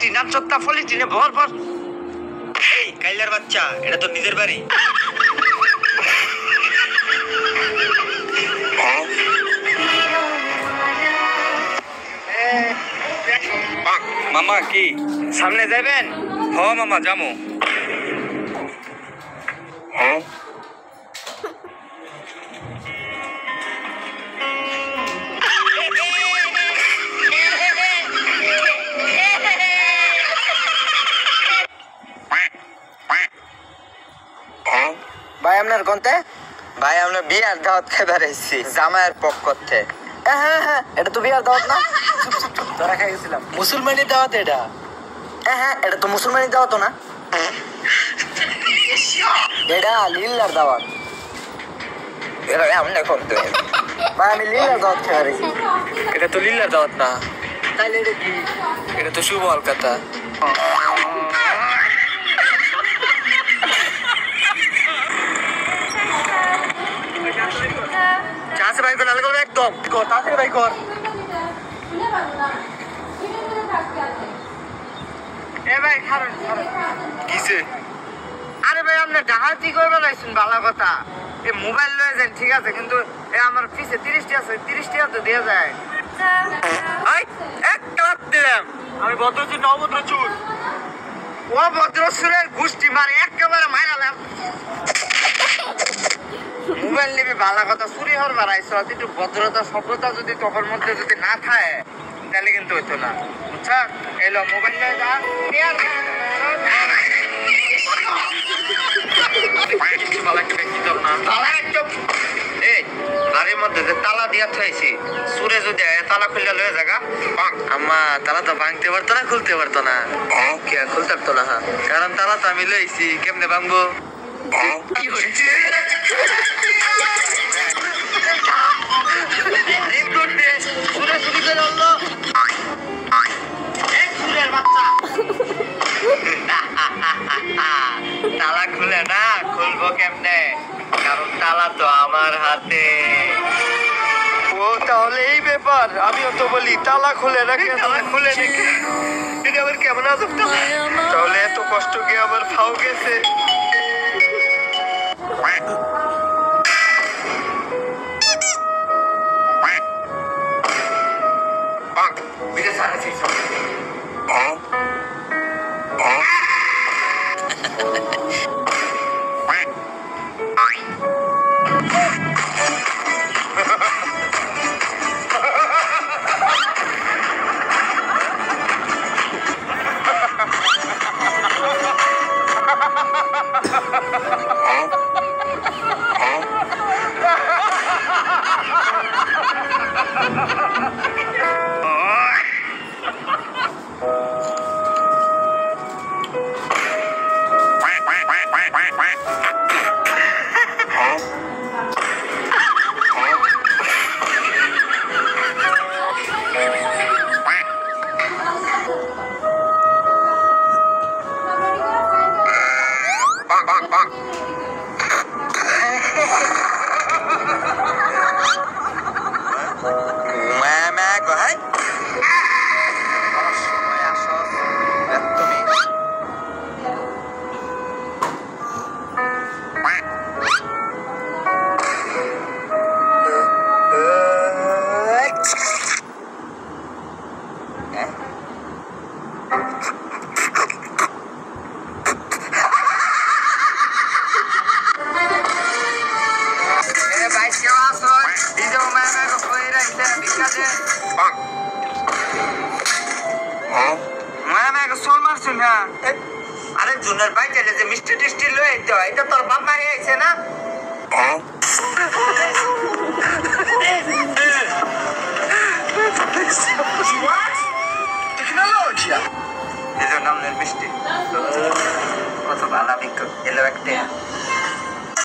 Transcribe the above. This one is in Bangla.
পলিটিন আর চোখটা পলিটিনে ভর ভর। এই কাইলার বাচ্চা, এটা তো নিজের বাড়ি। মামা কি সামনে যাবেন? হ মামা যামু। ভাই আপনার কোনতে? ভাই আমরা বিয়ার দাওয়াত খাইবার এসেছি জামাইয়ের পক্ষ থেকে। হ্যাঁ হ্যাঁ, এটা তো বিয়ার দাওয়াত না? তোরা খাই গেছিলাম মুসলমানি দাওয়াত এটা। হ্যাঁ এটা তো মুসলমানি দাওয়াত না, এটা লিল্লার দাওয়াত। এমন করতে ভাই আমি লিল্লার দাওয়াত খাই রেখেছি। এটা তো লিল্লার দাওয়াত না, তাইলে এটা কি? এটা তো শুভ আলকাতা। চাষে ভাই করে আলগা একদম কর তাড়াতাড়ি ভাই কর। এ ভাই খারাপ কিসে? আরে ভাই আপনি ডাহাতি করে বেলাইছেন ভালো কথা। এই মোবাইল লয়ে যান ঠিক আছে, কিন্তু এ আমার পিছে 30টি আছে, 30টি তো দেওয়া যায়। এক ক্লাব দিলাম আমি ভদ্রচুর না অভদ্রচুর? ও ভদ্র সুরের গোষ্ঠী মারে একেবারে মাইরালাম। মোবাইল নিবি ভালো কথা, চুরি হওয়ার বাড়াইছ একটু ভদ্রতা সভ্যতা যদি তখন মধ্যে যদি না থাকে তাহলে কিন্তু হইতো না, বুঝছা? এলো মোবাইল নিয়ে যা বাড়ির মধ্যে যে তালা দিয়া থাইছি, সুরে যদি তালা খুললে লয়ে জায়গা আম্মা তালা তো ভাঙতে পারতো না, খুলতে পারতো না। কে খুলতে পারতো না? কারণ তালা তো আমি লইছি, কেমনে ভাঙবো? তালা খুলে না, খুলবো কেমনে? কারণ তালা তো আমার হাতে। ও তাহলে এই ব্যাপার। আমিও তো বলি তালা খুলে না, তালা খুলে নাকি? এটা আবার কেমন আজব তালা? তাহলে এত কষ্ট গিয়ে আমার ফাও গেছে। আরে জুনের ভাই চাইলে যে মিষ্টি টিষ্টি লয়ে আইতে হয়, এটা তোর বাপ মারি আইছে না? এই জন্য মিষ্টি কত ভালো বিক্রি এলো একটা